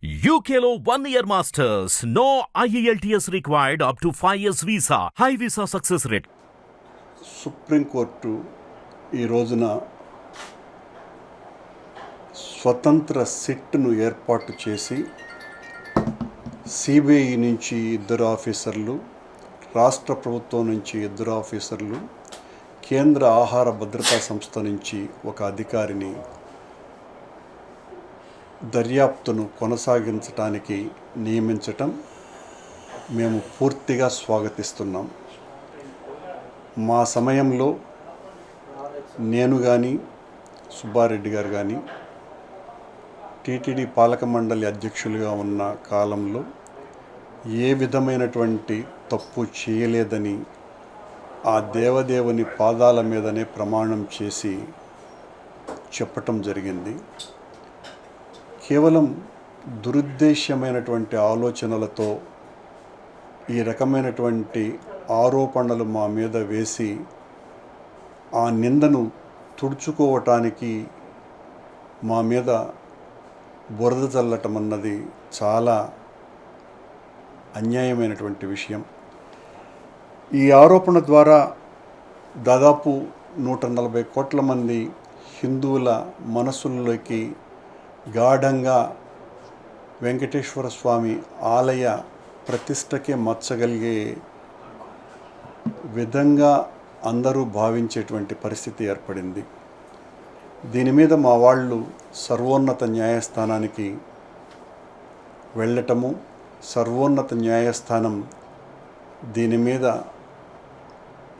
UKLO 1 year masters. No IELTS required up to 5 years visa. High visa success rate. Supreme court ఈ రోజున స్వతంత్ర సిట్ను ఏర్పాటు చేసి సిబిఐ నుంచి 2 ఆఫీసర్లు, రాష్ట్ర ప్రభుత్వం నుంచి 2 ఆఫీసర్లు, కేంద్ర ఆహార భద్రతా సంస్థ నుంచి ఒక అధికారిని దర్యాప్తును కొనసాగించడానికి నియమించటం మేము పూర్తిగా స్వాగతిస్తున్నాం. మా సమయంలో నేను కానీ సుబ్బారెడ్డి గారు కానీ టీటీడీ పాలక మండలి అధ్యక్షులుగా ఉన్న కాలంలో ఏ విధమైనటువంటి తప్పు చేయలేదని ఆ దేవదేవుని పాదాల మీదనే ప్రమాణం చేసి చెప్పటం జరిగింది. కేవలం దురుద్దేశ్యమైనటువంటి ఆలోచనలతో ఈ రకమైనటువంటి ఆరోపణలు మా మీద వేసి ఆ నిందను తుడుచుకోవటానికి మా మీద బురద చల్లటం అన్నది చాలా అన్యాయమైనటువంటి విషయం. ఈ ఆరోపణ ద్వారా దాదాపు 140 కోట్ల మంది హిందువుల మనసుల్లోకి గాఢంగా వెంకటేశ్వర స్వామి ఆలయ ప్రతిష్టకే మచ్చగలిగే విధంగా అందరూ భావించేటువంటి పరిస్థితి ఏర్పడింది. దీని మీద మా వాళ్ళు సర్వోన్నత న్యాయస్థానానికి వెళ్ళటము, సర్వోన్నత న్యాయస్థానం దీని మీద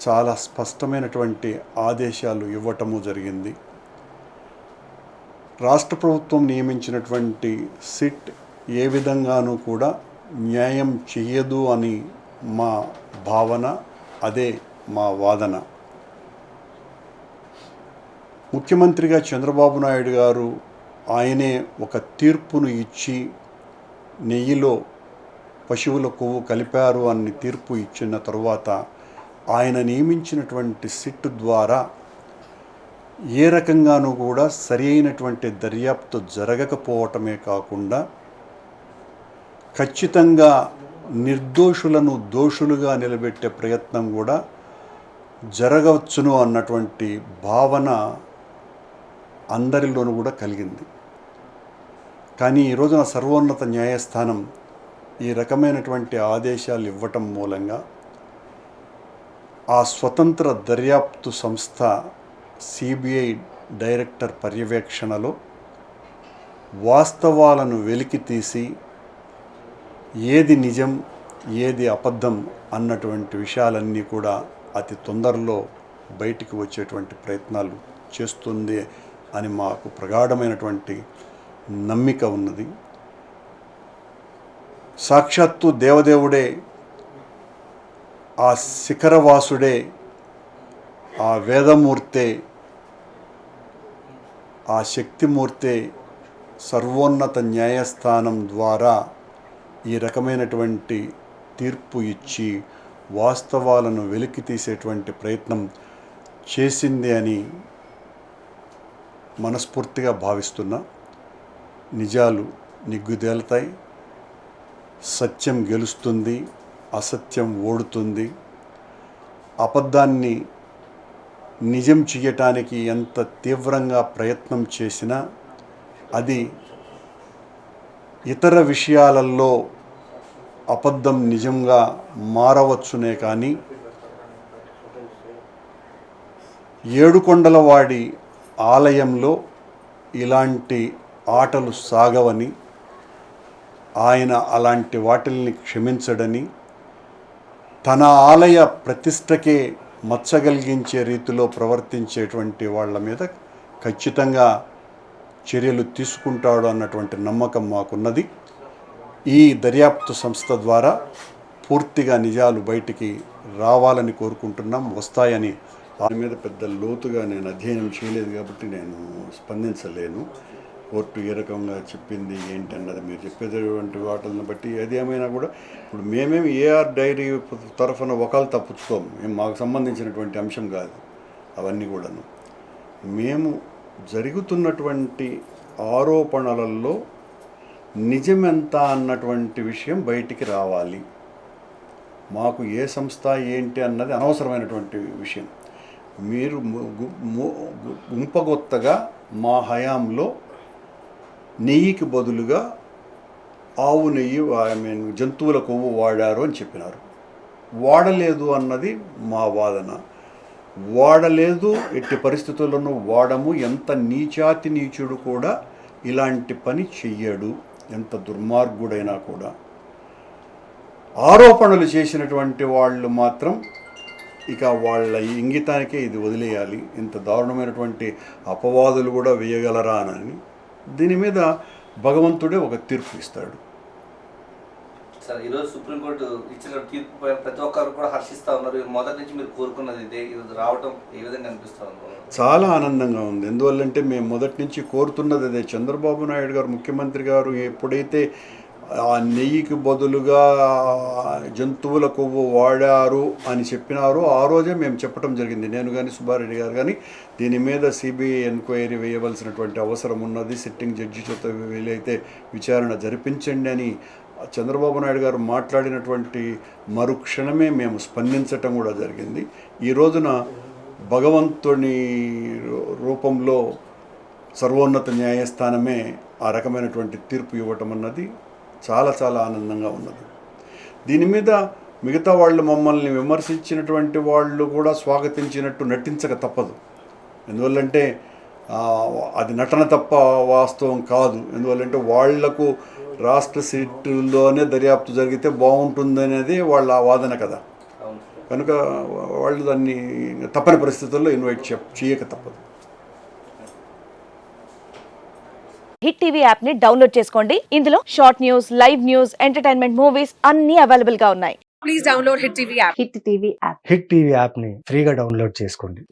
చాలా స్పష్టమైనటువంటి ఆదేశాలు ఇవ్వటము జరిగింది. రాష్ట్ర ప్రభుత్వం నియమించినటువంటి సిట్ ఏ విధంగానూ కూడా న్యాయం చెయ్యదు అని మా భావన, అదే మా వాదన. ముఖ్యమంత్రిగా చంద్రబాబు నాయుడు గారు ఆయనే ఒక తీర్పును ఇచ్చి నెయ్యిలో పశువుల కొవ్వు కలిపారు అని తీర్పు ఇచ్చిన తరువాత ఆయన నియమించినటువంటి సిట్ ద్వారా ఏ రకంగానూ కూడా సరి అయినటువంటి దర్యాప్తు జరగకపోవటమే కాకుండా ఖచ్చితంగా నిర్దోషులను దోషులుగా నిలబెట్టే ప్రయత్నం కూడా జరగవచ్చును అన్నటువంటి భావన అందరిలోనూ కూడా కలిగింది. కానీ ఈ రోజున సర్వోన్నత న్యాయస్థానం ఈ రకమైనటువంటి ఆదేశాలు ఇవ్వటం మూలంగా ఆ స్వతంత్ర దర్యాప్తు సంస్థ సిబిఐ డైరెక్టర్ పర్యవేక్షణలో వాస్తవాలను వెలికి తీసి ఏది నిజం ఏది అబద్ధం అన్నటువంటి విషయాలన్నీ కూడా అతి తొందరలో బయటికి వచ్చేటువంటి ప్రయత్నాలు చేస్తుంది అని మాకు ప్రగాఢమైనటువంటి నమ్మిక ఉన్నది. సాక్షాత్తు దేవదేవుడే, ఆ శిఖరవాసుడే, ఆ వేదమూర్తే, ఆ శక్తిమూర్తే సర్వోన్నత న్యాయస్థానం ద్వారా ఈ రకమైనటువంటి తీర్పు ఇచ్చి వాస్తవాలను వెలికి తీసేటువంటి ప్రయత్నం చేసింది అని మనస్ఫూర్తిగా భావిస్తున్నా. నిజాలు నిగ్గుదేలుతాయి, సత్యం గెలుస్తుంది, అసత్యం ఓడుతుంది. అబద్ధాన్ని నిజం చేయటానికి ఎంత తీవ్రంగా ప్రయత్నం చేసినా అది ఇతర విషయాలలో అబద్ధం నిజంగా మారవచ్చునే కానీ ఏడుకొండలవాడి ఆలయంలో ఇలాంటి ఆటలు సాగవని, ఆయన అలాంటి వాటిల్ని క్షమించడని, తన ఆలయ ప్రతిష్టకే మచ్చగలిగించే రీతిలో ప్రవర్తించేటువంటి వాళ్ళ మీద ఖచ్చితంగా చర్యలు తీసుకుంటాడు అన్నటువంటి నమ్మకం మాకున్నది. ఈ దర్యాప్తు సంస్థ ద్వారా పూర్తిగా నిజాలు బయటికి రావాలని కోరుకుంటున్నాం, వస్తాయని. దాని మీద పెద్ద లోతుగా నేను అధ్యయనం చేయలేదు కాబట్టి నేను స్పందించలేను. కోర్టు ఏ రకంగా చెప్పింది ఏంటి అన్నది మీరు చెప్పేటటువంటి వాటిని బట్టి ఏది ఏమైనా కూడా ఇప్పుడు మేమేమి ఏఆర్ డైరీ తరఫున ఒకళ్ళు తప్పుకోము, మాకు సంబంధించినటువంటి అంశం కాదు అవన్నీ కూడాను. మేము జరుగుతున్నటువంటి ఆరోపణలలో నిజమెంత అన్నటువంటి విషయం బయటికి రావాలి. మాకు ఏ సంస్థ ఏంటి అన్నది అనవసరమైనటువంటి విషయం. మీరు గుంపగొత్తగా మా హయాంలో నెయ్యికి బదులుగా ఆవు నెయ్యి జంతువుల కొవ్వు వాడారు అని చెప్పినారు. వాడలేదు అన్నది మా వాదన. వాడలేదు, ఎట్టి పరిస్థితుల్లోనూ వాడము. ఎంత నీచాతి నీచుడు కూడా ఇలాంటి పని చెయ్యడు, ఎంత దుర్మార్గుడైనా కూడా. ఆరోపణలు చేసినటువంటి వాళ్ళు మాత్రం ఇక వాళ్ళ ఇంగితానికే ఇది వదిలేయాలి. ఇంత దారుణమైనటువంటి అపవాదులు కూడా వేయగలరా అని దీని మీద భగవంతుడే ఒక తీర్పు ఇస్తాడు. సార్, ఈరోజు సుప్రీంకోర్టు ఇచ్చిన తీర్పు ప్రతి ఒక్కరు కూడా హర్షిస్తూ ఉన్నారు. మొదటి నుంచి మీరు కోరుకున్నది ఇదే, ఈరోజు రావటం ఏ విధంగా అనిపిస్తూ ఉన్నారు? చాలా ఆనందంగా ఉంది. ఎందువల్లంటే మేము మొదటి నుంచి కోరుతున్నది అదే. చంద్రబాబు నాయుడు గారు ముఖ్యమంత్రి గారు ఎప్పుడైతే ఆ నెయ్యికి బదులుగా జంతువుల కొవ్వు వాడారు అని చెప్పినారో ఆ రోజే మేము చెప్పడం జరిగింది. నేను కానీ సుబ్బారెడ్డి గారు కానీ దీని మీద సిబిఐ ఎంక్వైరీ వేయవలసినటువంటి అవసరం ఉన్నది, సిట్టింగ్ జడ్జి చేత వీలైతే విచారణ జరిపించండి అని చంద్రబాబు నాయుడు గారు మాట్లాడినటువంటి మరుక్షణమే మేము స్పందించటం కూడా జరిగింది. ఈ రోజున భగవంతుని రూపంలో సర్వోన్నత న్యాయస్థానమే ఆ రకమైనటువంటి తీర్పు ఇవ్వటం అన్నది చాలా చాలా ఆనందంగా ఉన్నది. దీని మీద మిగతా వాళ్ళు మమ్మల్ని విమర్శించినటువంటి వాళ్ళు కూడా స్వాగతించినట్టు నటించక తప్పదు. ఎందువల్లంటే అది నటన తప్ప వాస్తవం కాదు. ఎందువల్లంటే వాళ్లకు రాష్ట్ర సీట్లోనే దర్యాప్తు జరిగితే బాగుంటుందనేది వాళ్ళ వాదన కదా. కనుక వాళ్ళు దాన్ని తప్పని పరిస్థితుల్లో ఇన్వైట్ చేయక తప్పదు. హిట్ టీవీ యాప్ ని డౌన్లోడ్ చేసుకోండి. ఇందులో short news, live news, entertainment movies అన్ని అవైలబుల్ గా ఉన్నాయి. Please download hit TV app. Hit TV app ని ఫ్రీగా డౌన్లోడ్ చేసుకోండి.